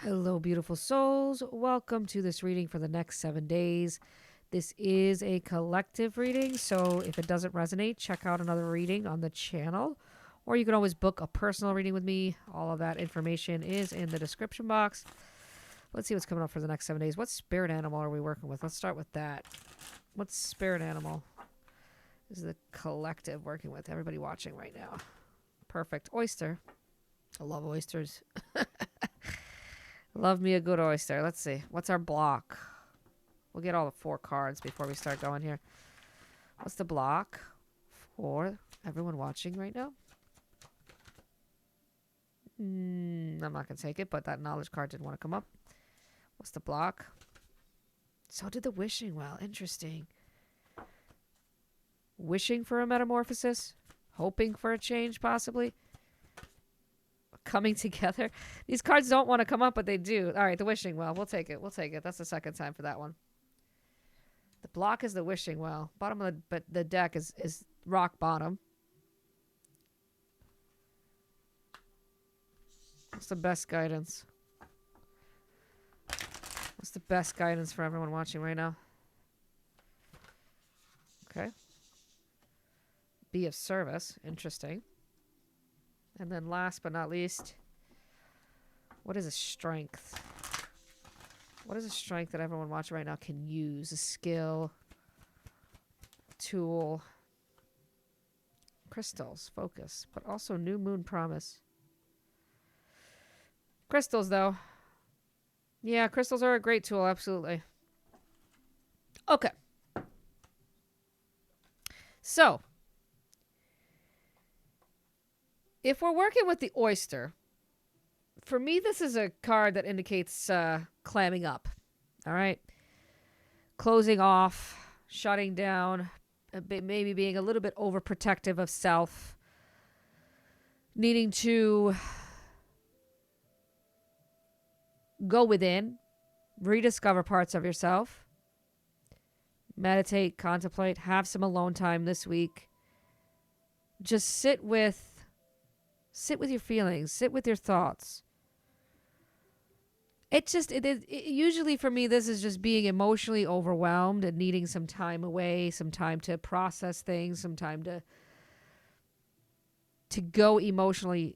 Hello, beautiful souls. Welcome to this reading for the next 7 days. This is a collective reading, so if it doesn't resonate, check out another reading on the channel. Or you can always book a personal reading with me. All of that information is in the description box. Let's see what's coming up for the next 7 days. What spirit animal are we working with? Let's start with that. What spirit animal is the collective working with? Everybody watching right now. Perfect. Oyster. I love oysters. Love me a good oyster. Let's see. What's our block? We'll get all the 4 cards before we start going here. What's the block for everyone watching right now? I'm not going to take it, but that knowledge card didn't want to come up. What's the block? So did the wishing well. Interesting. Wishing for a metamorphosis? Hoping for a change, possibly? Coming together. These cards don't want to come up, but they do. All right, the wishing well. We'll take it. We'll take it. That's the second time for that one. The block is the wishing well. Bottom of the deck is rock bottom. What's the best guidance? What's the best guidance for everyone watching right now? Okay. Be of service. Interesting. And then last but not least, what is a strength? What is a strength that everyone watching right now can use? A skill, tool, crystals, focus, but also new moon promise. Crystals, though. Yeah, crystals are a great tool, absolutely. Okay. So, if we're working with the oyster, for me, this is a card that indicates clamming up. All right. Closing off, shutting down, maybe being a little bit overprotective of self, needing to go within, rediscover parts of yourself, meditate, contemplate, have some alone time this week. Just sit with your feelings, sit with your thoughts. Usually for me, this is just being emotionally overwhelmed and needing some time away, some time to process things, some time to go emotionally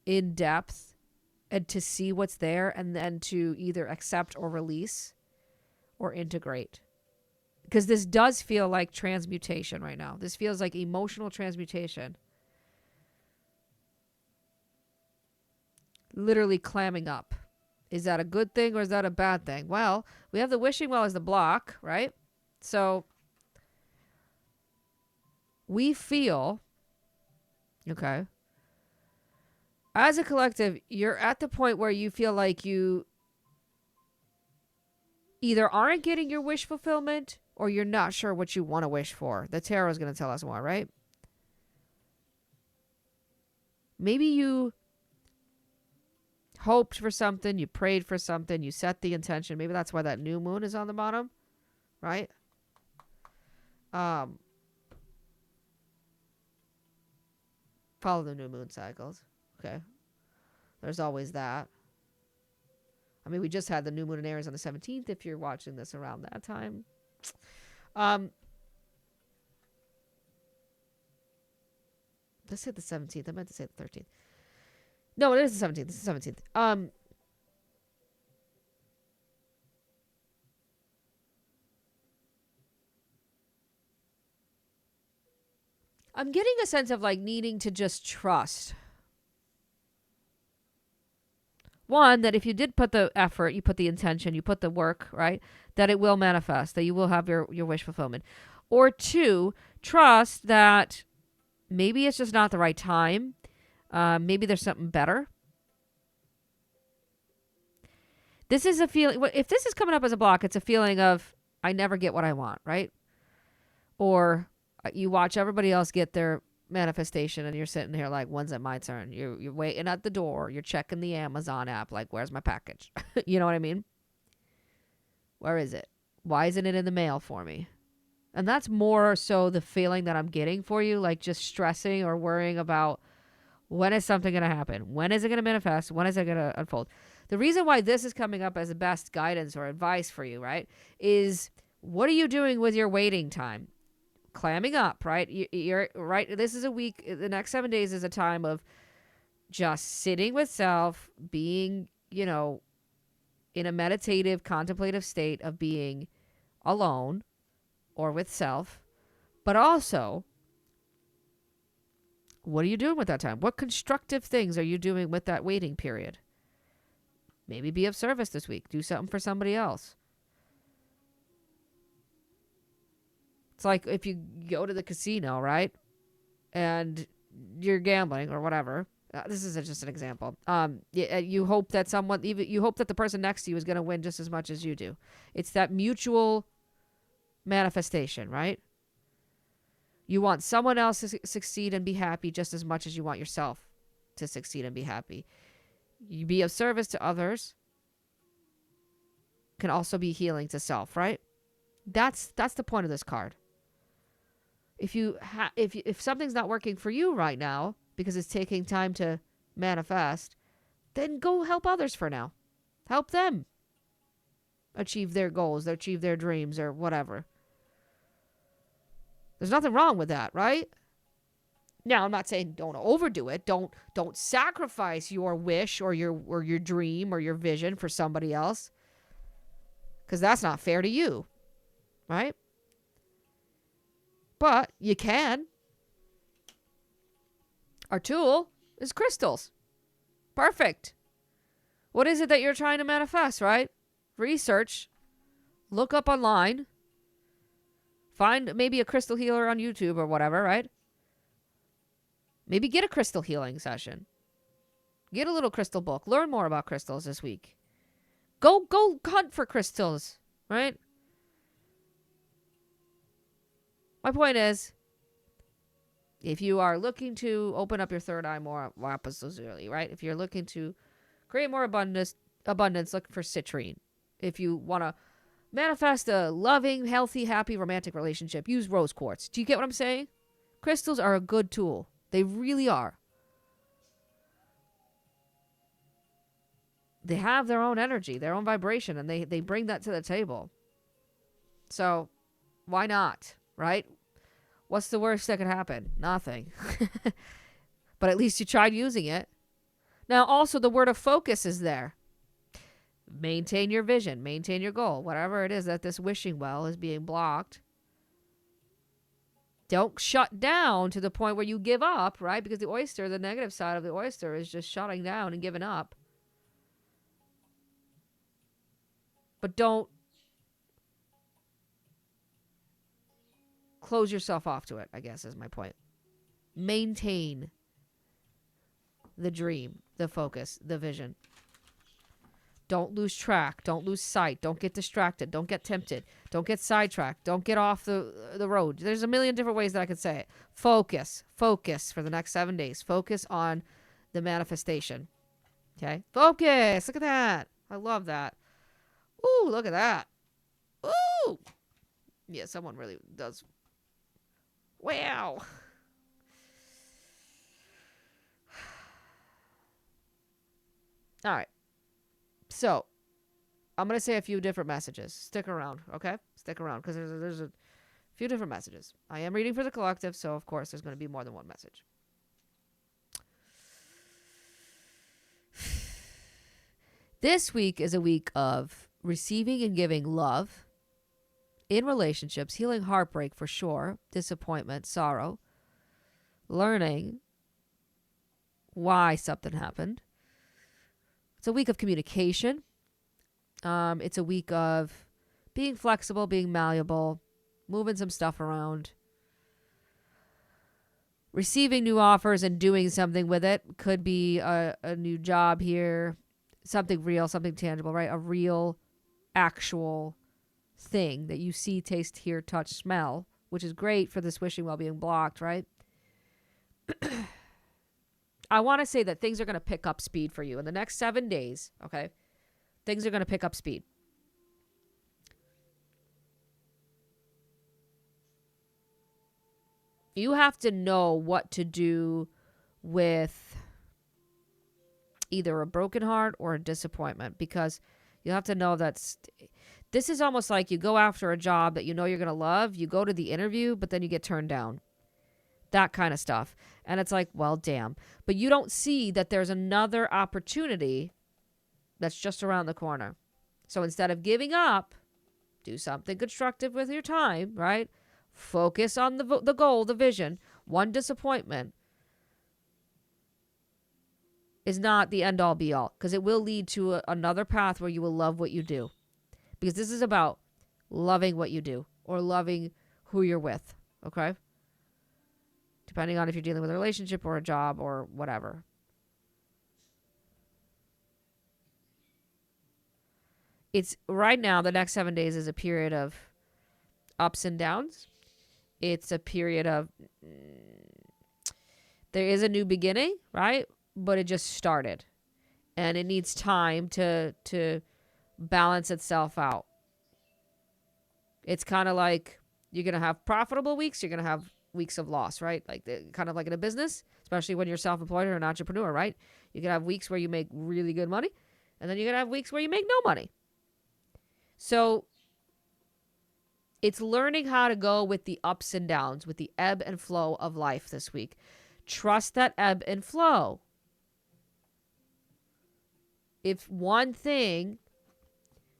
in depth and to see what's there, and then to either accept or release or integrate. Because this does feel like transmutation right now. This feels like emotional transmutation. Literally clamming up. Is that a good thing or is that a bad thing? Well, we have the wishing well as the block, right? So we feel, okay, as a collective, you're at the point where you feel like you either aren't getting your wish fulfillment or you're not sure what you want to wish for. The tarot is going to tell us more, right? Maybe you hoped for something, you prayed for something, you set the intention. Maybe that's why that new moon is on the bottom, right? Follow the new moon cycles. Okay. There's always that. I mean, we just had the new moon in Aries on the 17th, if you're watching this around that time. Let's say the 17th. I meant to say the 13th. No, it is the 17th. It's the 17th. I'm getting a sense of like needing to just trust. One, that if you did put the effort, you put the intention, you put the work, right, that it will manifest, that you will have your wish fulfillment. Or two, trust that maybe it's just not the right time. Maybe there's something better. This is a feeling. If this is coming up as a block, it's a feeling of I never get what I want, right? Or you watch everybody else get their manifestation and you're sitting here like, when's it my turn? You're waiting at the door. You're checking the Amazon app like, where's my package? You know what I mean? Where is it? Why isn't it in the mail for me? And that's more so the feeling that I'm getting for you, like just stressing or worrying about when is something going to happen? When is it going to manifest? When is it going to unfold? The reason why this is coming up as the best guidance or advice for you, right, is what are you doing with your waiting time? Clamming up, right? You're right. This is a week. The next 7 days is a time of just sitting with self, being, in a meditative, contemplative state of being alone or with self. But also, what are you doing with that time? What constructive things are you doing with that waiting period? Maybe be of service this week. Do something for somebody else. It's like if you go to the casino, right? And you're gambling or whatever. This is just an example. You hope that you hope that the person next to you is going to win just as much as you do. It's that mutual manifestation, right? You want someone else to succeed and be happy just as much as you want yourself to succeed and be happy. You be of service to others can also be healing to self, right? That's the point of this card. If something's not working for you right now because it's taking time to manifest, then go help others for now. Help them achieve their goals, achieve their dreams, or whatever. There's nothing wrong with that, right? Now, I'm not saying don't overdo it. Don't sacrifice your wish or your dream or your vision for somebody else, because that's not fair to you, right? But you can. Our tool is crystals. Perfect. What is it that you're trying to manifest, right? Research. Look up online. Find maybe a crystal healer on YouTube or whatever, right? Maybe get a crystal healing session. Get a little crystal book. Learn more about crystals this week. Go hunt for crystals, right? My point is, if you are looking to open up your third eye more, lapis lazuli, right? If you're looking to create more abundance, look for citrine. If you want to manifest a loving, healthy, happy, romantic relationship, use rose quartz. Do you get what I'm saying? Crystals are a good tool. They really are. They have their own energy, their own vibration, and they bring that to the table. So, why not, right? What's the worst that could happen? Nothing. But at least you tried using it. Now, also, the word of focus is there. Maintain your vision. Maintain your goal. Whatever it is that this wishing well is being blocked. Don't shut down to the point where you give up, right? Because the oyster, the negative side of the oyster is just shutting down and giving up. But don't close yourself off to it, I guess is my point. Maintain the dream, the focus, the vision. Don't lose track. Don't lose sight. Don't get distracted. Don't get tempted. Don't get sidetracked. Don't get off the road. There's a million different ways that I could say it. Focus. Focus for the next 7 days. Focus on the manifestation. Okay? Focus. Look at that. I love that. Ooh, look at that. Ooh. Yeah, someone really does. Wow. All right. So, I'm going to say a few different messages. Stick around, okay? Stick around, because there's a few different messages. I am reading for the collective, so of course there's going to be more than one message. This week is a week of receiving and giving love in relationships, healing heartbreak for sure, disappointment, sorrow, learning why something happened. It's a week of communication. It's a week of being flexible, being malleable, moving some stuff around. Receiving new offers and doing something with it. Could be a new job here. Something real, something tangible, right? A real, actual thing that you see, taste, hear, touch, smell, which is great for this wishing well being blocked, right? I want to say that things are going to pick up speed for you in the next 7 days, okay? Things are going to pick up speed. You have to know what to do with either a broken heart or a disappointment, because you have to know this is almost like you go after a job that you know you're going to love. You go to the interview, but then you get turned down. That kind of stuff. And it's like, well, damn. But you don't see that there's another opportunity that's just around the corner. So instead of giving up, do something constructive with your time, right? Focus on the goal, the vision. One disappointment is not the end all be all, because it will lead to another path where you will love what you do. Because this is about loving what you do or loving who you're with, okay? Depending on if you're dealing with a relationship or a job or whatever. It's right now, the next 7 days is a period of ups and downs. It's a period of, there is a new beginning, right? But it just started. And it needs time to balance itself out. It's kind of like you're going to have profitable weeks. You're going to have weeks of loss, right? Like kind of like in a business, especially when you're self-employed or an entrepreneur, right? You can have weeks where you make really good money. And then you're going to have weeks where you make no money. So it's learning how to go with the ups and downs, with the ebb and flow of life this week. Trust that ebb and flow. If one thing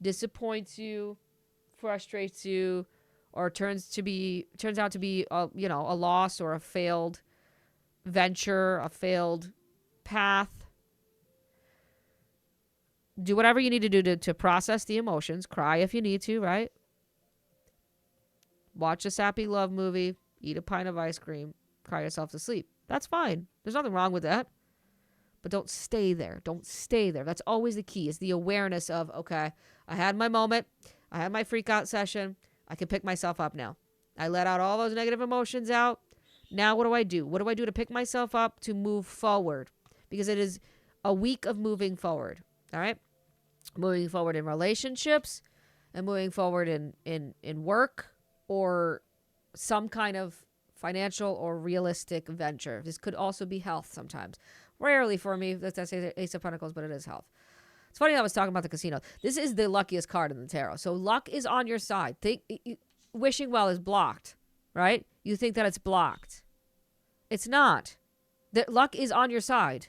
disappoints you, frustrates you, or turns out to be a loss or a failed venture, a failed path, do whatever you need to do to process the emotions. Cry if you need to, right? Watch a sappy love movie, eat a pint of ice cream, cry yourself to sleep. That's fine. There's nothing wrong with that. But don't stay there. Don't stay there. That's always the key, is the awareness of, okay, I had my moment. I had my freak out session. I can pick myself up now. I let out all those negative emotions out. Now what do I do? What do I do to pick myself up to move forward? Because it is a week of moving forward. All right? Moving forward in relationships and moving forward in work or some kind of financial or realistic venture. This could also be health sometimes. Rarely for me, that's Ace of Pentacles, but it is health. It's funny I was talking about the casino. This is the luckiest card in the tarot. So luck is on your side. Wishing well is blocked, right? You think that it's blocked. It's not. Luck is on your side.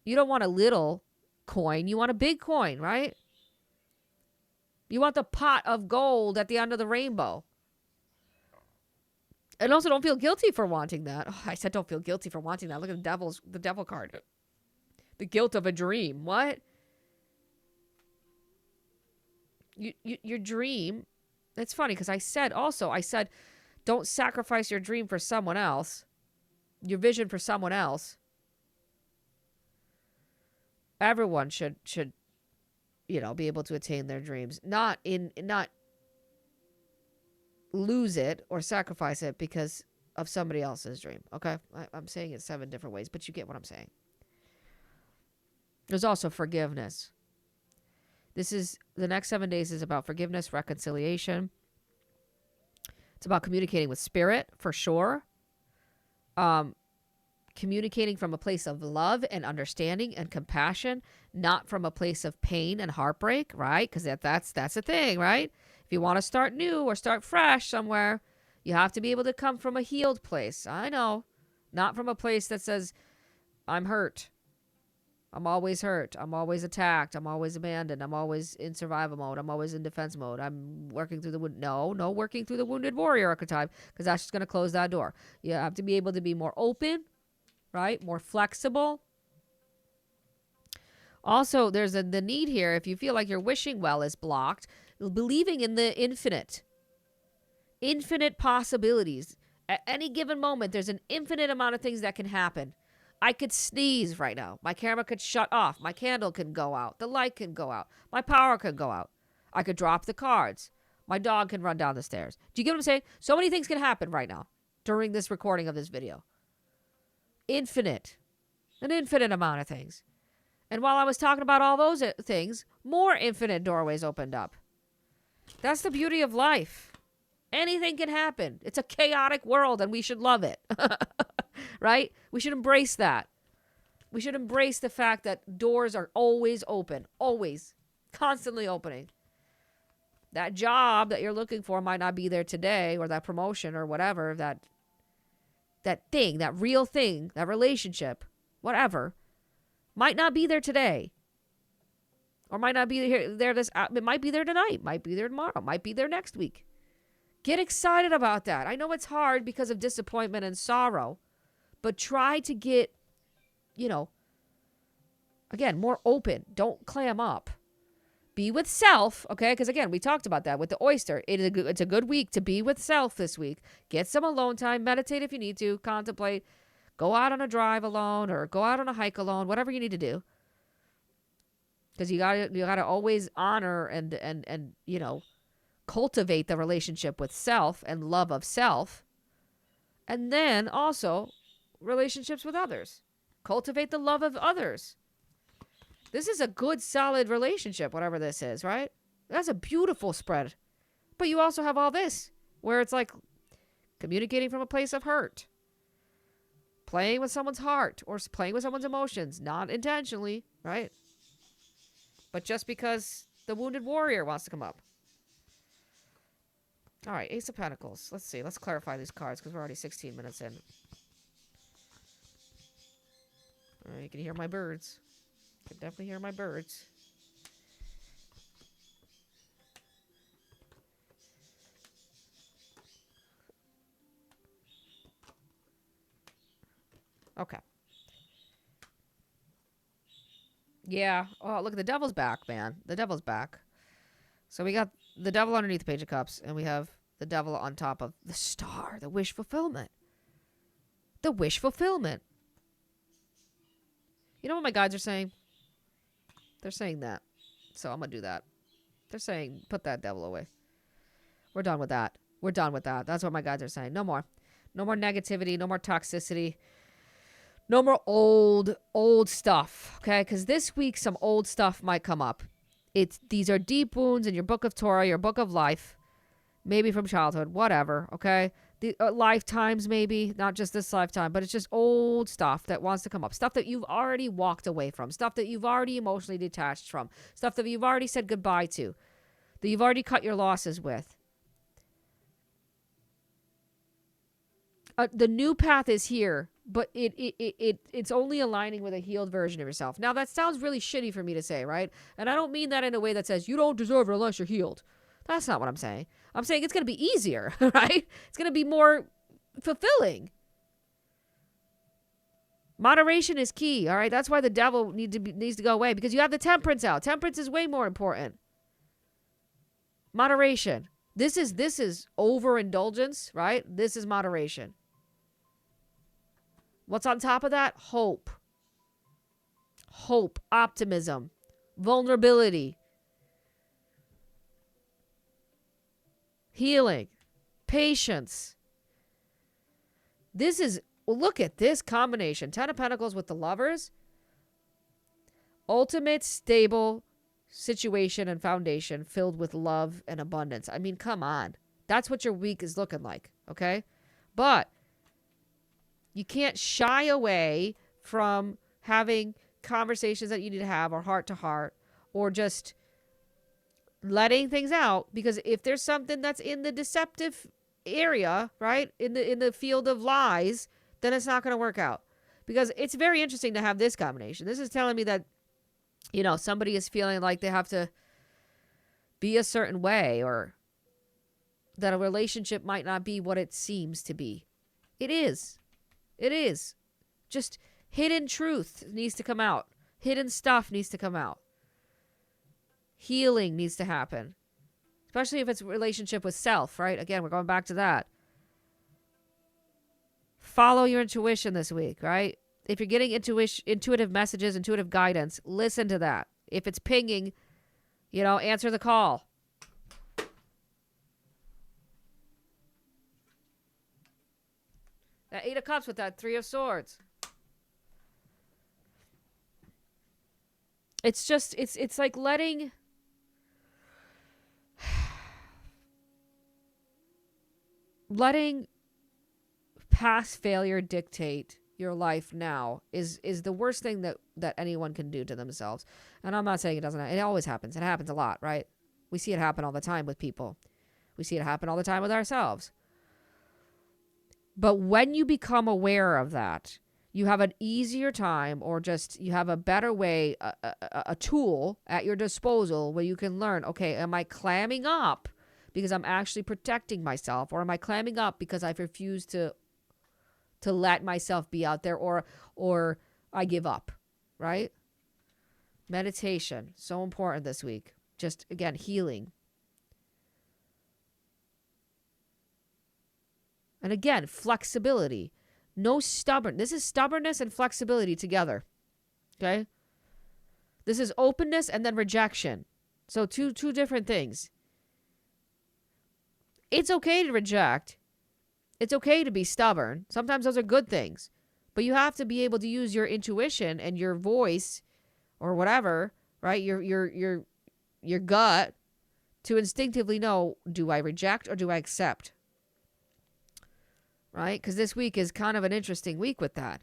You don't want a little coin. You want a big coin, right? You want the pot of gold at the end of the rainbow. And also don't feel guilty for wanting that. Oh, I said don't feel guilty for wanting that. Look at the devil card. The guilt of a dream. What? Your dream. It's funny because I said don't sacrifice your dream for someone else. Your vision for someone else. Everyone should be able to attain their dreams. Not lose it or sacrifice it because of somebody else's dream. Okay? I'm saying it 7 different ways, but you get what I'm saying. There's also forgiveness. The next 7 days is about forgiveness, reconciliation. It's about communicating with spirit, for sure. Communicating from a place of love and understanding and compassion, not from a place of pain and heartbreak, right? Because that's the thing, right? If you want to start new or start fresh somewhere, you have to be able to come from a healed place. I know. Not from a place that says, I'm hurt. I'm always hurt. I'm always attacked. I'm always abandoned. I'm always in survival mode. I'm always in defense mode. I'm working through the wound. No working through the wounded warrior archetype, because that's just going to close that door. You have to be able to be more open, right? More flexible. Also, there's the need here, if you feel like your wishing well is blocked, believing in the infinite possibilities. At any given moment, there's an infinite amount of things that can happen. I could sneeze right now. My camera could shut off. My candle can go out. The light can go out. My power could go out. I could drop the cards. My dog can run down the stairs. Do you get what I'm saying? So many things can happen right now during this recording of this video. An infinite amount of things. And while I was talking about all those things, more infinite doorways opened up. That's the beauty of life. Anything can happen. It's a chaotic world and we should love it. Right? We should embrace that. We should embrace the fact that doors are always open, always, constantly opening. That job that you're looking for might not be there today, or that promotion or whatever, that thing, that real thing, that relationship, whatever, might not be there today. Or might not be there it might be there tonight, might be there tomorrow, might be there next week. Get excited about that. I know it's hard because of disappointment and sorrow, but try to get, again, more open. Don't clam up. Be with self, okay? Because again, we talked about that with the oyster. It's a good week to be with self this week. Get some alone time. Meditate if you need to. Contemplate. Go out on a drive alone or go out on a hike alone. Whatever you need to do. Because you gotta always honor and cultivate the relationship with self and love of self. And then also relationships with others. Cultivate the love of others. This is a good, solid relationship, whatever this is, right? That's a beautiful spread. But you also have all this, where it's like communicating from a place of hurt. Playing with someone's heart or playing with someone's emotions, not intentionally, right? But just because the wounded warrior wants to come up. All right, Ace of Pentacles. Let's see. Let's clarify these cards because we're already 16 minutes in. All right, you can hear my birds. You can definitely hear my birds. Okay. Yeah. Oh, look, the devil's back, man. The devil's back. So we got the devil underneath the Page of Cups, and we have the devil on top of the star, the wish fulfillment. The wish fulfillment. You know what my guides are saying? They're saying that. So I'm going to do that. They're saying, put that devil away. We're done with that. We're done with that. That's what my guides are saying. No more. No more negativity. No more toxicity. No more old stuff, okay? Because this week, some old stuff might come up. These are deep wounds in your book of Torah, your book of life, maybe from childhood, whatever, okay? The lifetimes, maybe, not just this lifetime, but it's just old stuff that wants to come up. Stuff that you've already walked away from. Stuff that you've already emotionally detached from. Stuff that you've already said goodbye to. That you've already cut your losses with. The new path is here, but it's only aligning with a healed version of yourself. Now, that sounds really shitty for me to say, right? And I don't mean that in a way that says, you don't deserve it unless you're healed. That's not what I'm saying. I'm saying it's going to be easier, right? It's going to be more fulfilling. Moderation is key, all right? That's why the devil needs to go away, because you have the temperance out. Temperance is way more important. Moderation. This is overindulgence, right? This is moderation. What's on top of that? Hope. Hope, optimism, vulnerability, healing, patience. Look at this combination. 10 of Pentacles with the Lovers. Ultimate stable situation and foundation filled with love and abundance. I mean, come on. That's what your week is looking like, okay? But you can't shy away from having conversations that you need to have, or heart to heart, or just letting things out, because if there's something that's in the deceptive area, right, in the field of lies, then it's not going to work out. Because it's very interesting to have this combination. This is telling me that, somebody is feeling like they have to be a certain way, or that a relationship might not be what it seems to be. It is. It is. Just hidden truth needs to come out. Hidden stuff needs to come out. Healing needs to happen. Especially if it's a relationship with self, right? Again, we're going back to that. Follow your intuition this week, right? If you're getting intuitive messages, intuitive guidance, listen to that. If it's pinging, answer the call. That 8 of Cups with that 3 of Swords. It's just, it's like letting past failure dictate your life now is the worst thing that anyone can do to themselves. And I'm not saying it doesn't. It always happens. It happens a lot, right? We see it happen all the time with people. We see it happen all the time with ourselves. But when you become aware of that, you have an easier time, or just you have a better way, a tool at your disposal where you can learn, okay, am I clamming up because I'm actually protecting myself, or am I clamming up because I've refused to let myself be out there, or I give up, right? Meditation, so important this week. Just, again, healing. And again, flexibility. No stubborn. This is stubbornness and flexibility together. Okay? This is openness and then rejection. So two different things. It's okay to reject. It's okay to be stubborn. Sometimes those are good things. But you have to be able to use your intuition and your voice or whatever, right? Your gut to instinctively know, do I reject or do I accept? Right? Because this week is kind of an interesting week with that.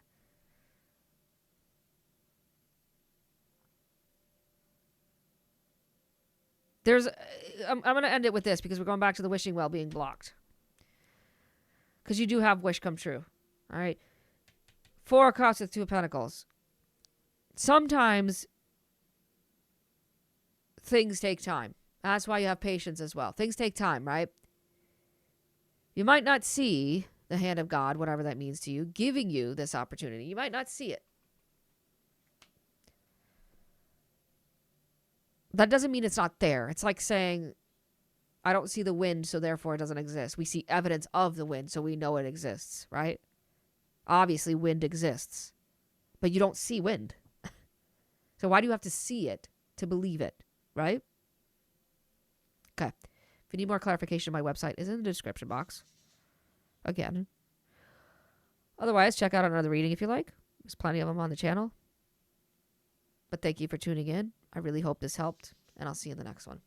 I'm going to end it with this because we're going back to the wishing well being blocked. Because you do have wish come true. All right. 4 of Cups with 2 of Pentacles. Sometimes things take time. That's why you have patience as well. Things take time, right? You might not see the hand of God, whatever that means to you, giving you this opportunity. You might not see it. That doesn't mean it's not there. It's like saying, I don't see the wind, so therefore it doesn't exist. We see evidence of the wind, so we know it exists, right? Obviously, wind exists, but you don't see wind. So why do you have to see it to believe it, right? Okay. If you need more clarification, my website is in the description box. Again. Otherwise, check out another reading if you like. There's plenty of them on the channel. But thank you for tuning in. I really hope this helped, and I'll see you in the next one.